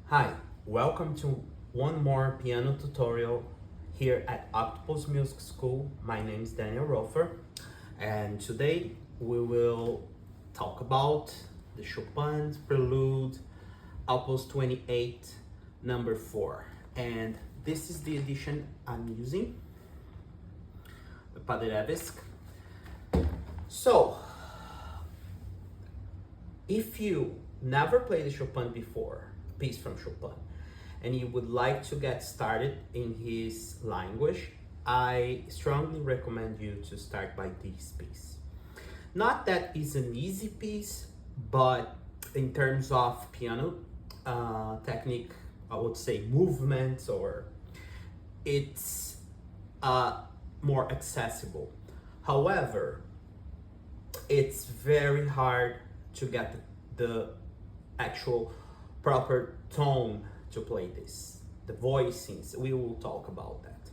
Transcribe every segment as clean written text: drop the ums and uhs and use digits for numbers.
Hi, welcome to one more piano tutorial here at Octopus Music School. My name is Daniel Rofer, and today we will talk about the Chopin's Prelude, Op.28, number 4. And this is the edition I'm using, the Paderewski. So, if you never played the Chopin before, piece from Chopin, and you would like to get started in his language, I strongly recommend you to start by this piece. Not that it's an easy piece, but in terms of piano technique, I would say movements, or it's more accessible. However, it's very hard to get the actual proper tone to play this. The voicings, we will talk about that.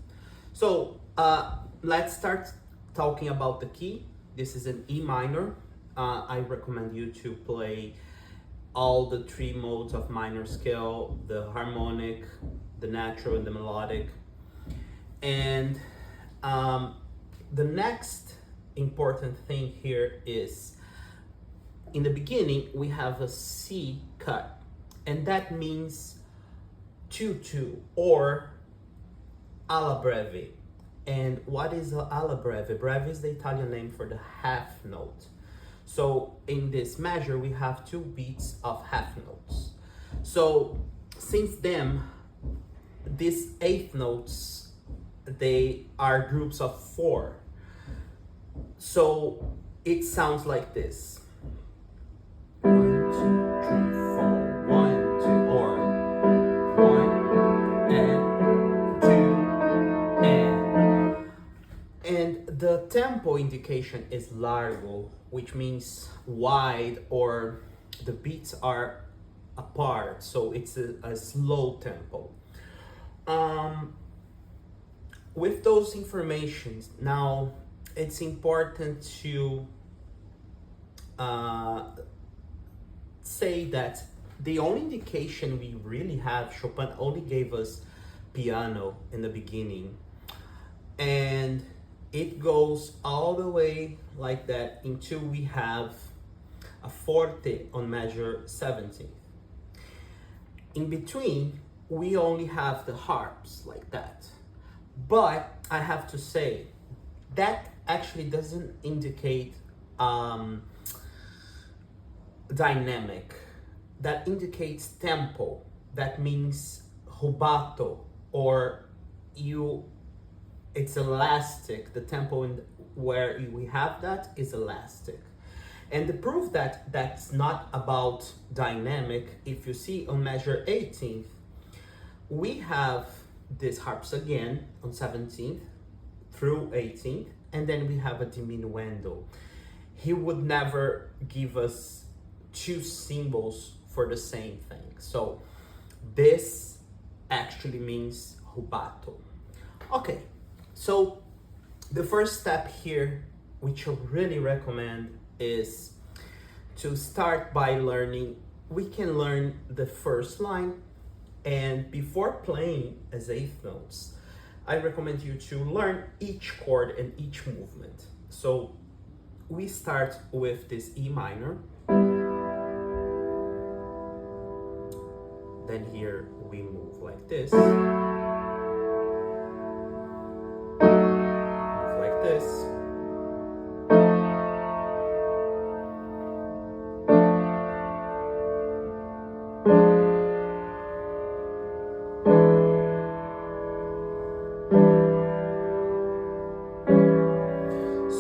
So let's start talking about the key. This is an E minor. I recommend you to play all the three modes of minor scale, the harmonic, the natural, and the melodic. And the next important thing here is, in the beginning, we have a C cut, and that means 2-2 or alla breve. And what is alla breve? Breve is the Italian name for the half note. So in this measure, we have two beats of half notes. So since then, these eighth notes, they are groups of 4. So it sounds like this. 1, 2, 3, 4. 1, 2, or 1 and 2 and the tempo indication is largo, which means wide, or the beats are apart, so it's a slow tempo. With those informations, now it's important to say that the only indication we really have, Chopin only gave us piano in the beginning, and it goes all the way like that until we have a forte on measure 17. In between, we only have the harps like that. But I have to say, that actually doesn't indicate dynamic. That indicates tempo. That means rubato, or it's elastic. The tempo where we have that is elastic. And the proof that that's not about dynamic, if you see on measure 18th, we have these harps again on 17th through 18th, and then we have a diminuendo. He would never give us two symbols for the same thing. So this actually means rubato. Okay, so the first step here, which I really recommend, is to start by learning. We can learn the first line, and before playing as eighth notes, I recommend you to learn each chord and each movement. So we start with this E minor. Then here we move like this. Move like this.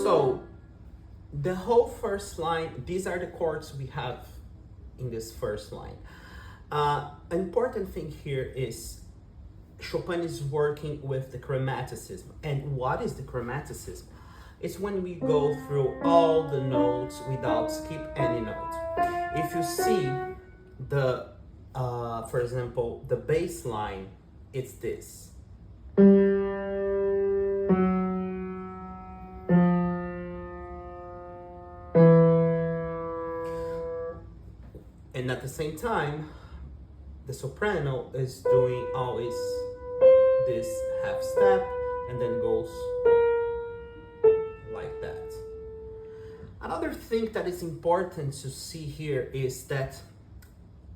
So the whole first line, these are the chords we have in this first line. An important thing here is Chopin is working with the chromaticism. And what is the chromaticism? It's when we go through all the notes without skip any note. If you see the, for example, the bass line, it's this. And at the same time, the soprano is doing always this half step and then goes like that. Another thing that is important to see here is that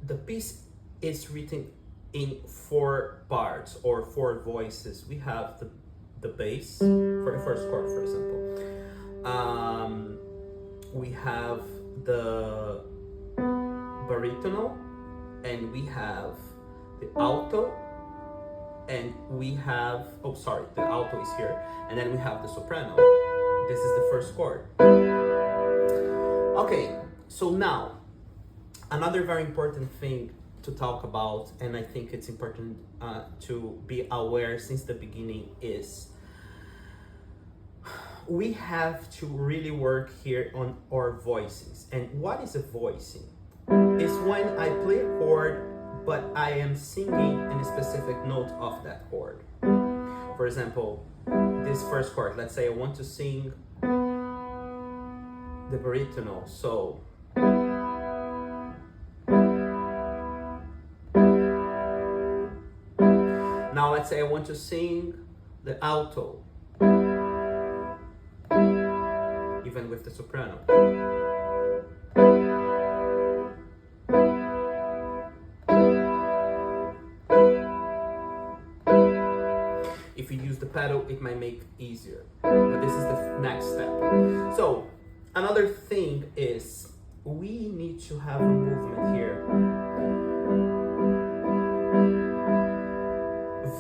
the piece is written in 4 parts or 4 voices. We have the bass for the first chord, for example. We have the baritone, and we have the alto, and we have, oh sorry, the alto is here, and then we have the soprano. This is the first chord. Okay, so now, another very important thing to talk about, and I think it's important to be aware since the beginning, is we have to really work here on our voicings. And what is a voicing? It's when I play a chord, but I am singing in a specific note of that chord. For example, this first chord, let's say I want to sing the baritone, so now let's say I want to sing the alto, even with the soprano. If you use the pedal, it might make it easier, but this is the next step. So another thing is we need to have a movement here.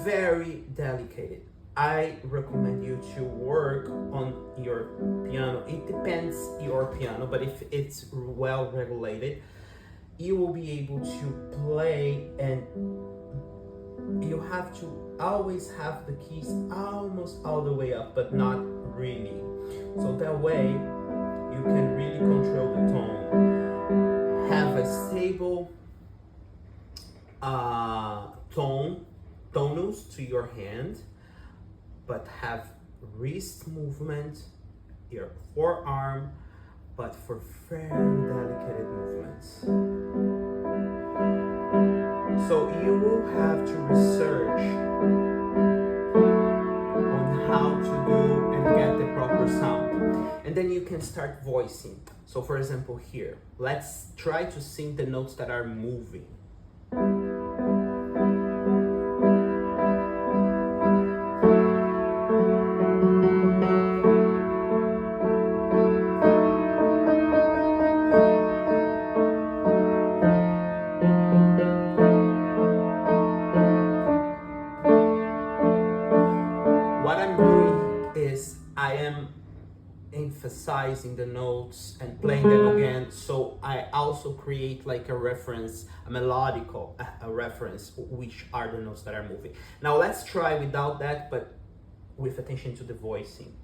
Very delicate. I recommend you to work on your piano. It depends your piano, but if it's well regulated, you will be able to play, and you have to always have the keys almost all the way up, but not really. So that way you can really control the tone. Have a stable tonus to your hand, but have wrist movement, your forearm, but for very delicate movements. So you will have to research on how to do and get the proper sound. And then you can start voicing. So for example here, let's try to sing the notes that are moving. What I'm doing is I am emphasizing the notes and playing them again, so I also create like a reference, a melodical a reference, which are the notes that are moving. Now let's try without that, but with attention to the voicing.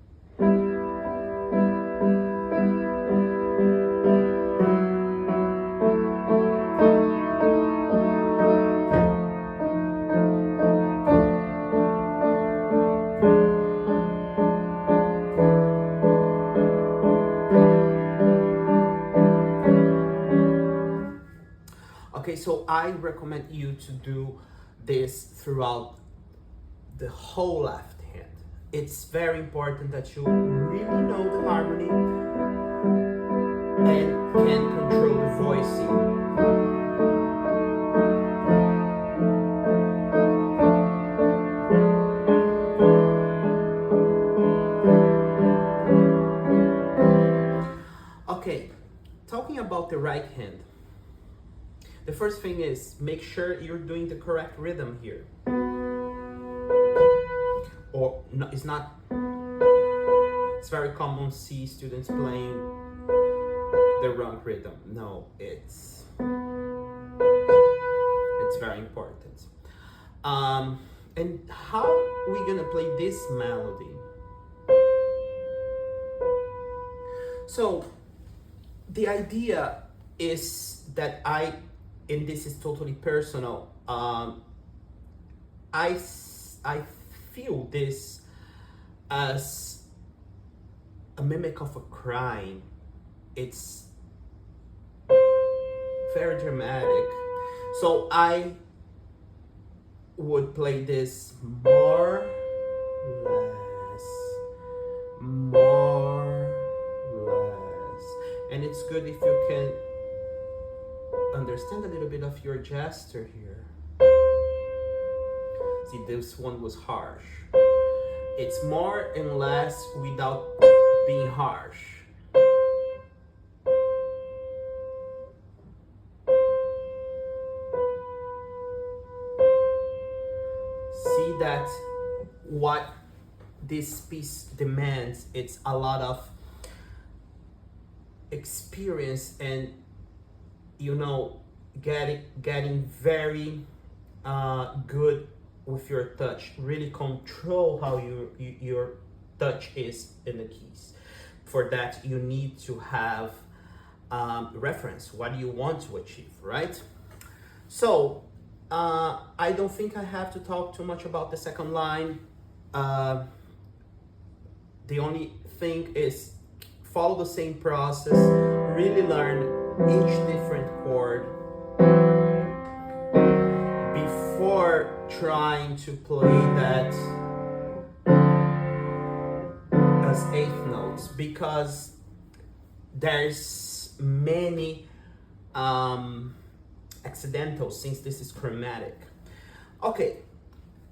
Okay, so I recommend you to do this throughout the whole left hand. It's very important that you really know the harmony and can control the voicing. Okay, talking about the right hand. The first thing is make sure you're doing the correct rhythm here. Or no, it's not. It's very common to see students playing the wrong rhythm. No, it's very important. And how are we gonna play this melody? So the idea is that and this is totally personal, I feel this as a mimic of a crime. It's very dramatic. So I would play this more, less, more, less. And it's good if you can understand a little bit of your gesture here. See, this one was harsh. It's more and less without being harsh. See that what this piece demands, it's a lot of experience and, you know, getting very good with your touch. Really control how your touch is in the keys. For that, you need to have reference. What do you want to achieve, right? So I don't think I have to talk too much about the second line. The only thing is follow the same process, really learn each different chord before trying to play that as eighth notes, because there's many accidentals since this is chromatic. Okay,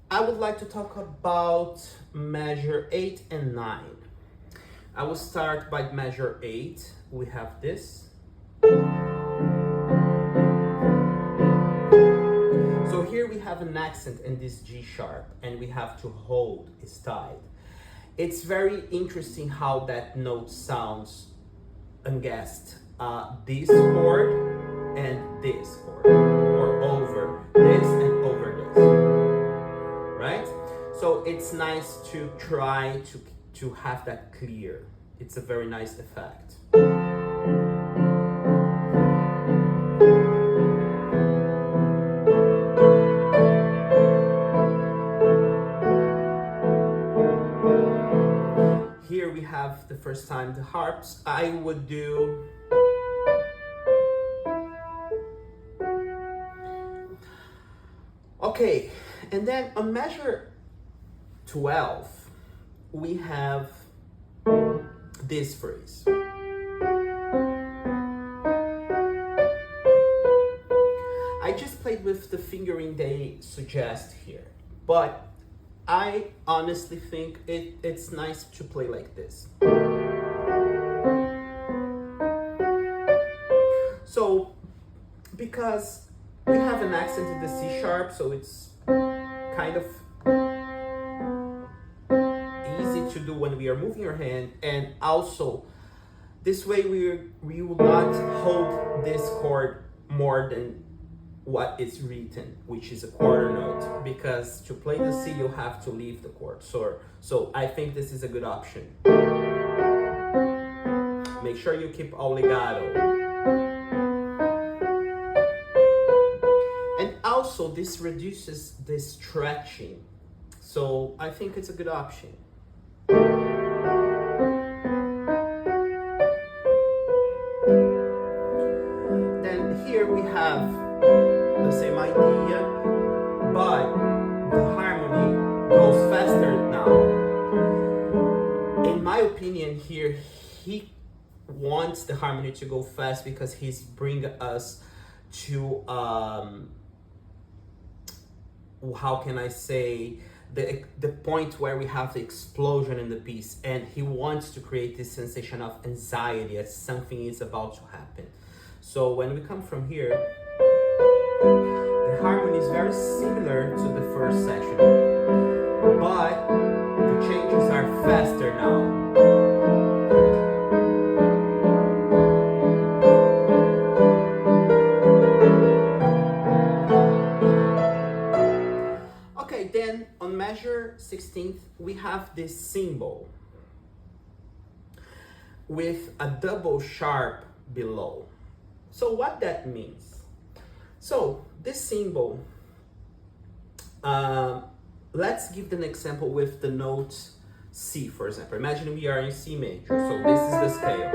I would like to talk about measure 8 and 9. I will start by measure 8. We have this. So here we have an accent in this G sharp, and we have to hold its tied. It's very interesting how that note sounds unguessed. This chord and this chord, or over this and over this, right? So it's nice to try to have that clear. It's a very nice effect. Here we have the first time the harps. I would do okay, and then on measure 12 we have this phrase. I just played with the fingering they suggest here, but I honestly think it's nice to play like this. So, because we have an accent in the C sharp, so it's kind of easy to do when we are moving our hand, and also this way we will not hold this chord more than what is written, which is a quarter note, because to play the C you have to leave the chord. So I think this is a good option. Make sure you keep all legato. And also this reduces the stretching, so I think it's a good option. Then here we have the same idea, but the harmony goes faster now. In my opinion here, he wants the harmony to go fast because he's bringing us to how can I say, the point where we have the explosion in the piece, and he wants to create this sensation of anxiety as something is about to happen. So when we come from here, the harmony is very similar to the first section, but the changes are faster now. Okay, then on measure 16th, we have this symbol with a double sharp below. So what that means? So this symbol, let's give an example with the note C, for example. Imagine we are in C major, so this is the scale.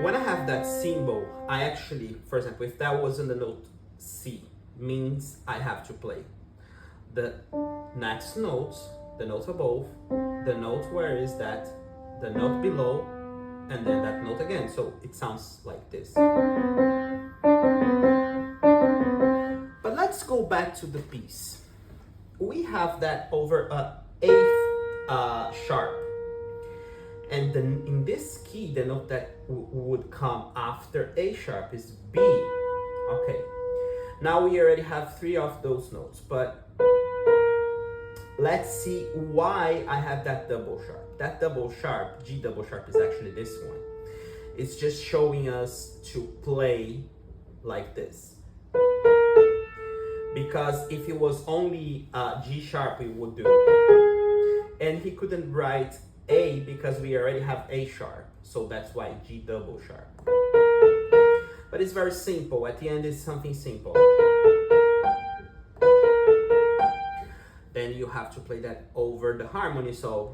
When I have that symbol, I actually, for example, if that was in the note C, means I have to play the next notes, the note above, the note where is that, the note below, and then that note again. So it sounds like this. But let's go back to the piece. We have that over a A sharp. And then in this key, the note that would come after A sharp is B. Okay. Now we already have 3 of those notes, but let's see why I have that double sharp. That double sharp, G double sharp, is actually this one. It's just showing us to play like this. Because if it was only G sharp, we would do. And he couldn't write A because we already have A sharp. So that's why G double sharp. But it's very simple. At the end, it's something simple. Then you have to play that over the harmony. So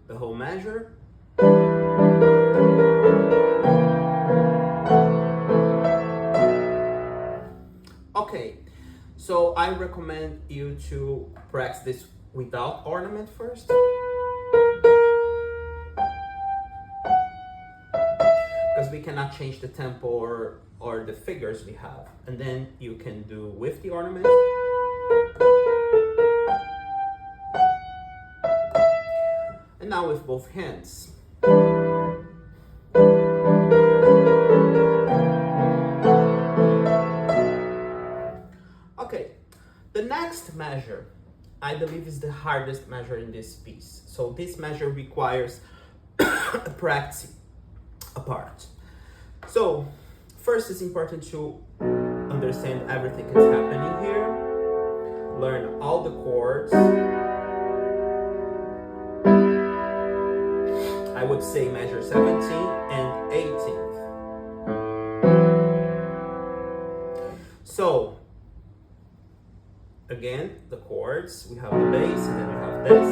the whole measure. Okay, so I recommend you to practice this without ornament first. Because we cannot change the tempo or the figures we have. And then you can do with the ornament. And now with both hands. Okay, the next measure, I believe, is the hardest measure in this piece. So this measure requires practice apart. So first, it's important to understand everything that's happening here. Learn all the chords. I would say measure 17th and 18th. So again, the chords, we have the bass, and then we have this,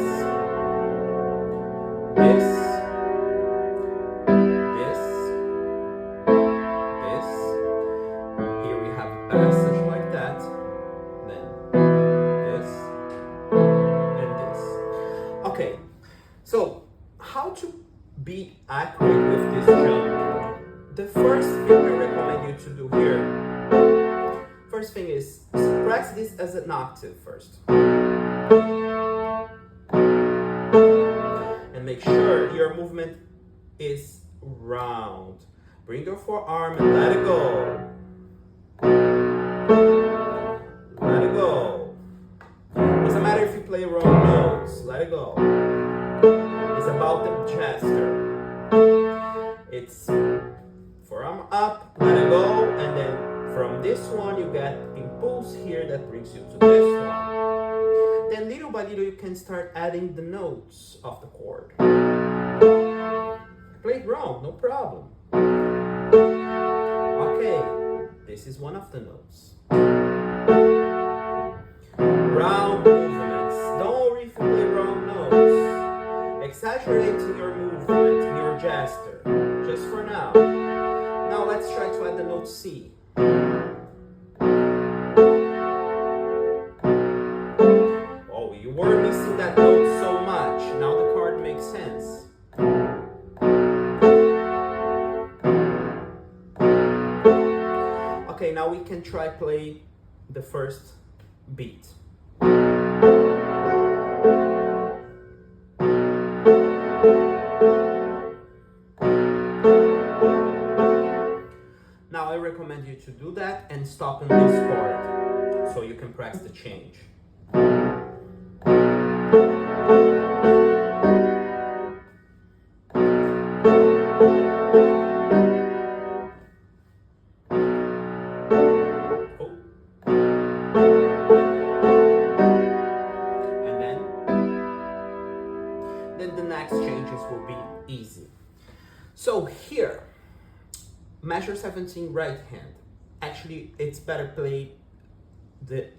this, this, this. Here we have a passage like that, then this, and this. Okay, so how to be accurate with this jump? The first thing I recommend you to do here, first thing is practice this as an octave first. And make sure your movement is round. Bring your forearm and let it go. Let it go. Doesn't matter if you play wrong notes, let it go. It's about the gesture. It's forearm up, let it go, and then from this one you get impulse here that brings you to this one. Then little by little you can start adding the notes of the chord. Play it wrong, no problem. Okay, this is one of the notes. Round movements. Don't worry if you play wrong notes. Exaggerate your movement, in your gesture, just for now. Now let's try to add the note C. Oh, you were missing that note so much. Now the chord makes sense. Okay, now we can try play the first beat. Now I recommend you to do that and stop on this chord so you can practice the change. Then the next changes will be easy. So here, measure 17 right hand. Actually, it's better play the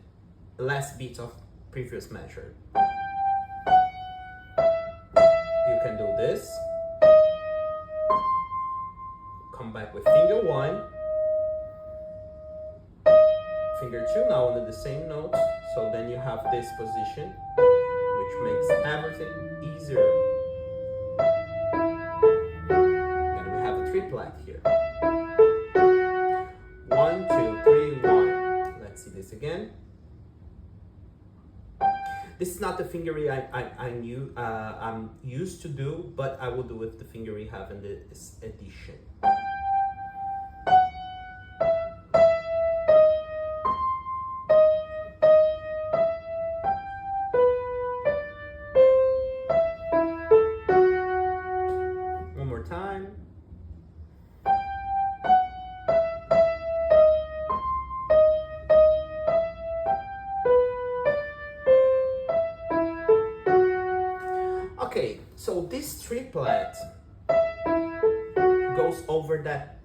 last beat of previous measure. You can do this. Come back with finger 1, finger 2, now under the same note. So then you have this position, which makes everything easier. And we have a triplet here. 1, 2, 3, 1. Let's see this again. This is not the fingery I'm used to do, but I will do with the finger we have in this edition. One more time. Okay, so this triplet goes over that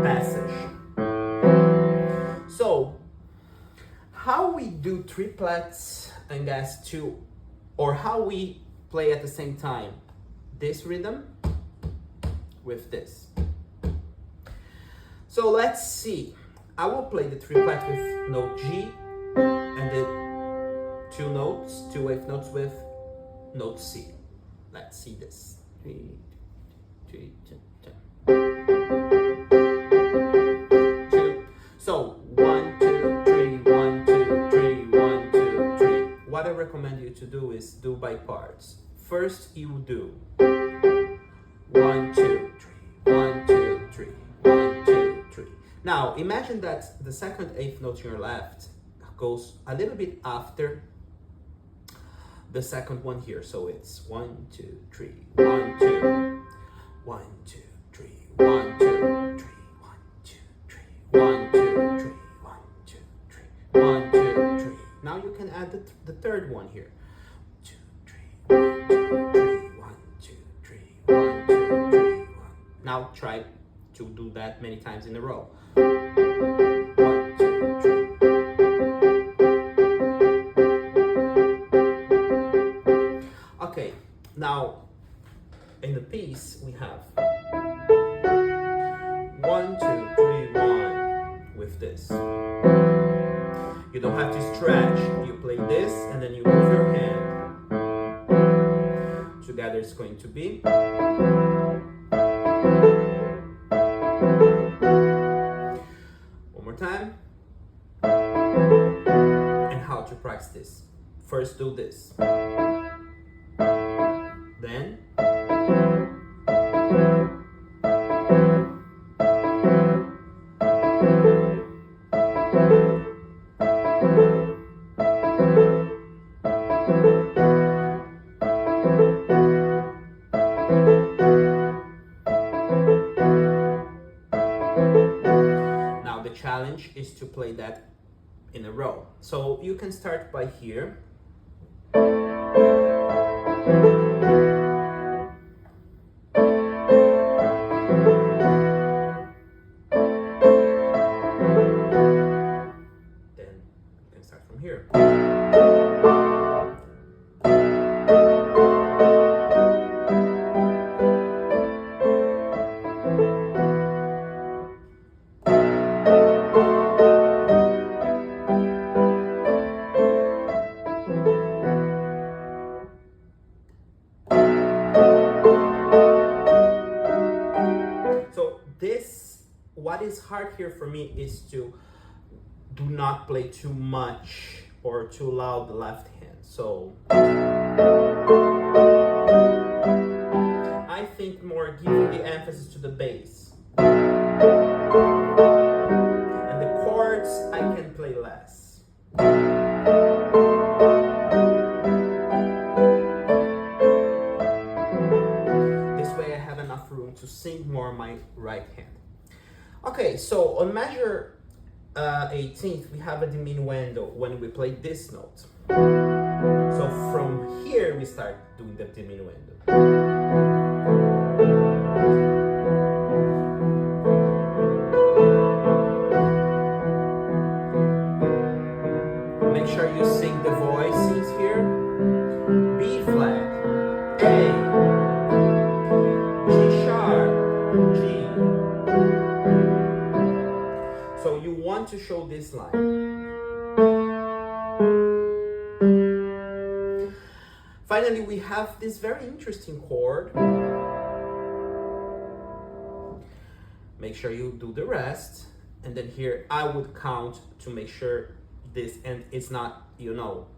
passage. So, how we do triplets and gas 2, or how we play at the same time this rhythm with this. So let's see. I will play the triplet with note G and the two eighth notes with note C. Let's see this. 3, 2. So 1, 2, 3, 1, 2, 3, 1, 2, 3. What I recommend you to do is do by parts. First you do 1, 2, 3, 1, 2, 3, 1, 2, 3. Now imagine that the second eighth note on your left goes a little bit after the second one here, so it's 1, 2, 3, 1, 2, 1, 2, 3, 1, 2, 3, 1, 2, 3, 1, 2, 3, 1, 2, 3, 1, 2, 3. Now you can add the third one here. 2, 3, 1, 2, 3, 1, 2, 3, 1, 2, 3, 1. Now try to do that many times in a row. 1, 2, 3. Okay, now in the piece we have 1, 2, 3, 1 with this. You don't have to stretch. You play this and then you move your hand. Together it's going to be. One more time. And how to practice this. First do this. Then now the challenge is to play that in a row. So you can start by here. Here. So this, what is hard here for me is to do not play too much or too loud the left hand. So I think more giving the emphasis to the bass. And the chords I can play less. This way I have enough room to sing more on my right hand. Okay, so on measure 18th, we have a diminuendo when we play this note. So from here we start doing the diminuendo. Make Finally, we have this very interesting chord. Make sure you do the rest. And then here I would count to make sure this, and it's not, you know,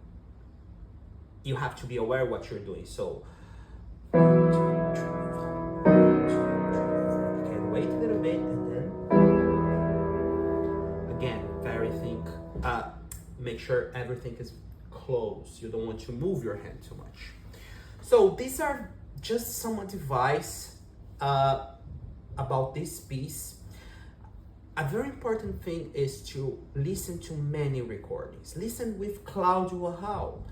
you have to be aware what you're doing. So, 1, 2, 3, 4, 1, 2, 3, 4. You can wait a little bit and then, again, make sure everything is close. You don't want to move your hand too much. So these are just some advice about this piece. A very important thing is to listen to many recordings. Listen with Claudio Rahal.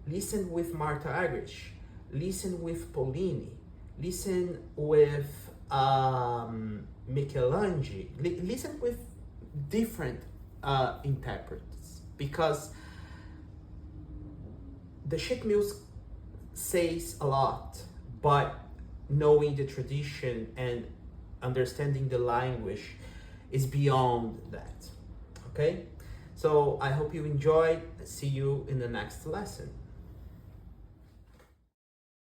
Listen with Martha Argerich. Listen with Paulini. Listen with Michelangelo. Listen with different intérpretes, because the sheet music says a lot, but knowing the tradition and understanding the language is beyond that. Okay, so I hope you enjoyed. See you in the next lesson.